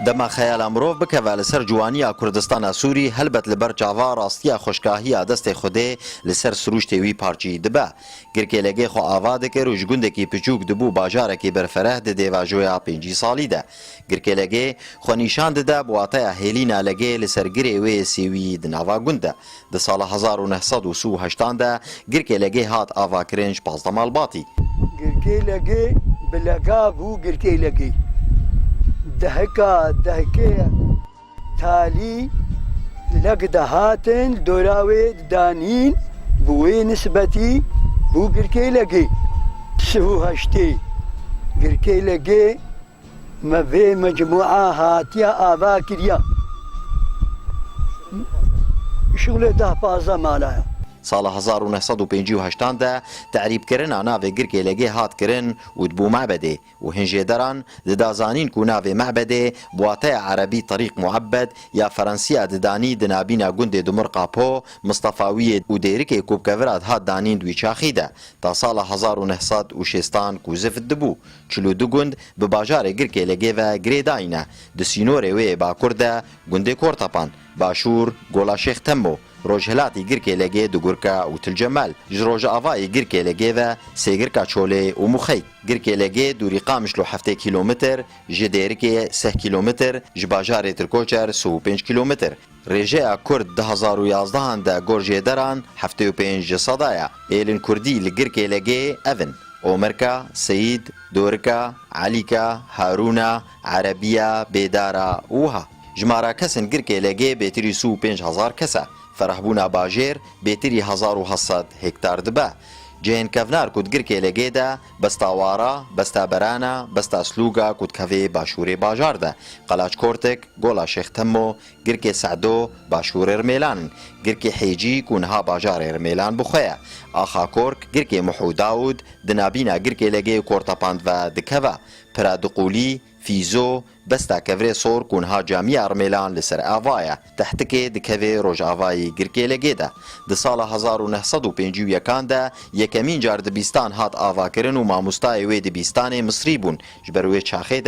دما خیال مرۆڤ بکەوە لەسەر جوانیە کوردستانە سووری هەلبەت لەبەر چاوا ڕاستیە خۆشکاهیە دەستی خودێ لەسەر سروشتێوی پارچی دبە گرکێلەگەی خۆ ئاوا دەکرد و ژگوندێکی بچووک دبوو باژارێکی بەرفەرەه دێواژۆیا 5 ساڵیدا گرکێلەگەی خۆ نیشان دەدا بواتەیە هێلینا لەگەی لەسەر گرێ وێ سێوی دناوا گوندە دە ساڵە 1980دا گرکێلەگەی هات ئاواکردن 15 ماڵباتی گرکێلەگەی بلەگا بوو گرکێلەگەی دهکێ تالی لەک دەهاتن دۆراوێ دانین بووێ نسبەتی بوو گرکێلەگەی هەشتێ گرکێلەگەی مەڤێ مەجموعە هاتیە ئاوا کردە شغلێ 10-15 ماڵایە ساڵە 1950دا تعریبکردنا ناوێ گرکێلەگەی هاتکردن و دبوو معبەدێ و هێنژێدەران دەدازانین کو ناوێ معبەدێ بواتەیە عەرەبی طریق معبەد یا فەرەنسیە ددانی دنابینە گوندێ دومڕقاپۆ مستەفاویە و دێرکێ کوبکەڤرات هات دانین دوی چاخیدا تا ساڵە 1960 کو زفت دبوو 42 گوند بە باژارێ گرکێلەگەیڤە گرێداینە دسینۆرێ وێ باکووردە گوندێ کۆرتەپان باشوور گۆڵا شێخ تەمۆ ڕۆژهلاتی گرکێلەگێ دوگورکە و تلجەمەل ji ڕۆژە ئاڤایی گرکێلەگێڤە سێگرکە چۆلێ و مخەی گرکێلەگێ دووری قامشلو 7 کیلومتر ji دێرکێ 3 کیلومتر ji bajarê Tirkoçer 5 کیلومتر rêjeya Kurd 2011da gorjêderan 75 sedaya êlin Kurdî li girkêlegê evin Omerka, Seyid, Dorika, Alîka, Harûna, Erebiya, Bêdara û wiha jmara kesên girkêlegê bêtirî 5,000 kes e فرحبونا باجێر بێتری 1700 هکتار دبە جێهێنکەڤنار کوتگرکێلەگێدا بەستاوارە بەستابەرانە بەستا سلوگا کوتکەڤێ باشوورێ باژاردا قەلاچ کۆرتێک گۆڵا شێختەمۆ گرکێ سەعدۆ باشوورێ رمێلانن گرکێ حێجی کونها باژارێ رمێلان بخۆیە ئاخا کۆرک گرکێ محوداود دنابینە گرکێلەگێ کۆرتەپاندڤە دکەڤە پرادقولی فیزۆ بەستا کەڤرێ سۆر کونها جامیە رمێلان لەسەر ئاڤایە تەحتکێ دکەوێ ڕۆژئاڤایی گرکێلەگێدا دە ساڵە 1951دا یەکەمین جار دبیستان هات ئاواکردن و مامۆستای وێ دبیستانê Misrî bûn ji ber wê çaxê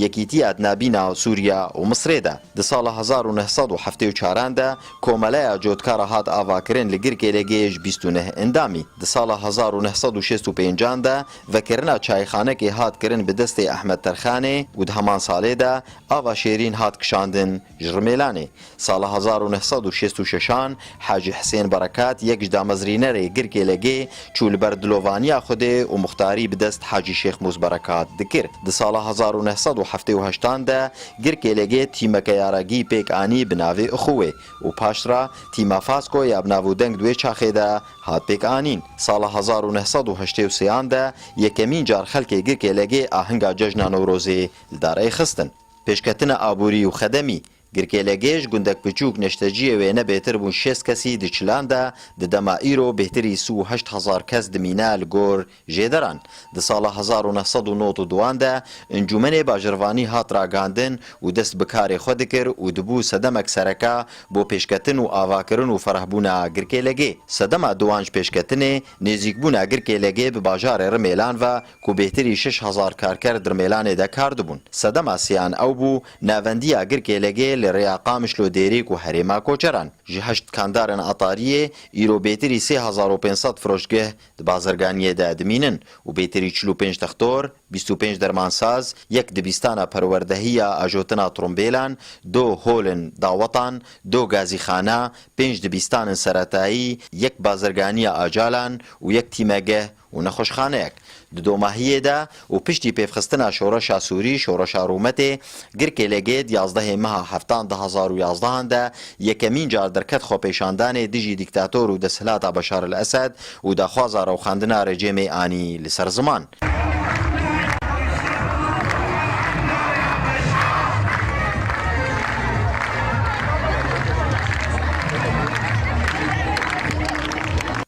yekîtiya navbîna Sûriya û Misrê de di sala 1974da komeleya cotkara hat avakirin li girkêlegê ji 29 endamî di sala 1965da vekirina çayxanekê hat kirin bi destê Ehmed Terxanê û di heman salê de ava şêrîn hat kişandin ji Rmêlanê sala 1966 Hacî Hesên Berekat yek ji damezrînerê girkêlegê çû li ber dilovaniya Xwedê û muxtarî bi dest Hacî Şêx Mûz Berekat dikir di sala 1978da girkêlegê tîmeke yaragî pêk anî bi navê Ixuwê û paşra tîma Fasko ya bi navûdeng duê çaxê de hat pêk anîn sala 1983da yekemîn car xelkê girkêlegê ahinga cejna Newrozê li darê xistin pêşketina aborî û xedemî girkêlegê ji gundek biçûk neşteciyê wê nebêtir bûn 6 kesî di çilan de di dema îro bêhtirî 8,000 kes dimîne li gor jêderan di sala 1992 de encûmenê bajirvanî hat ragandin û dest bi karê xwe dikir û dibû sedemek sereka bo pêşketin û avakirin û ferhbûna girkêlegê sedema duan ji pêşketinê nêzîkbûna girkêlegê bi bajarê Rmêlan ve ku bêhtirî 6,000 karker di Rmêlanê de kar dibûn sedema siyan ew bû navendiya girkêlegê li rêya Qamişlo Dêrîk û herêma Koçeran ji 8 kandarên atariyê îro bêtirî 3,500 firoşgeh di bazirganiyê de dimînin û bêtirî 45 textor 25 dermansaz yek dibîstana perwerdehiya ajotina trombêlan 2 holên dawetan 2 gazîxana 5 dibîstanên seretayî yek bazirganiya acalan û yek tîmegeh û nexweşxaneyek di domahiyê de û piştî pêvxistina şoreşa Sûrî şoreşa Rûmetê girkêlegê 11 meha heftan 2011 de yekemîn car derket xwepêşandanê dijî dîktator û desthilata Beşar el Esed û daxwaza rewxandina rejimê anî li ser ziman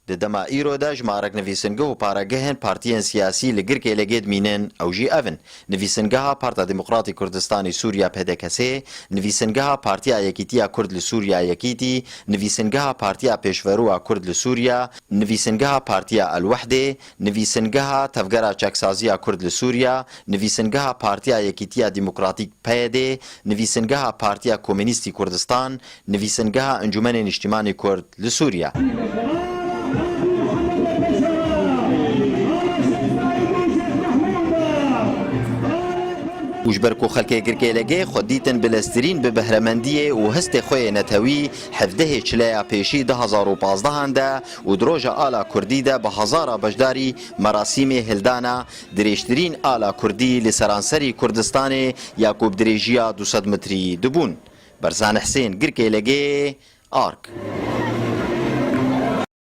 Di dema îro de jmarek nivîsingeh û paregehên partiyên siyasî li girkê lêgê dimînin ew jî ev in. Nivîsingeha Parta Demokratîk Kurdistanê Sûriya PDKS, nivîsingeha Partiya Yekîtiya Kurd li Sûriya Yekîtî, nivîsingeha Partiya Pêşveroya Kurd li Sûriya, nivîsingeha Partiya El Wehdê, nivîsingeha Tevgera Çeksaziya Kurd li Sûriya, nivîsingeha Partiya Yekîtiya Demokratîk PYD, nivîsingeha Partiya Komünîstî Kurdistan, nivîsingeha Encûmenên Niştimanê Kurd li Sûriya. وجبر کو خلکê girkê lêgê xwe dîtin bileztirîn bi behremendiyê û hestê xwe yê netewî hevdehê çileya pêşî 2015 de û di roja ala Kurdî de bi hezara beşdarî merasîmê hildana dirêjtirîn ala Kurdî li seranserî Kurdistanê ya ku bi dirêjiya 200 metrî dibûn. Berzan Hesên, girkê lêgê, Ark.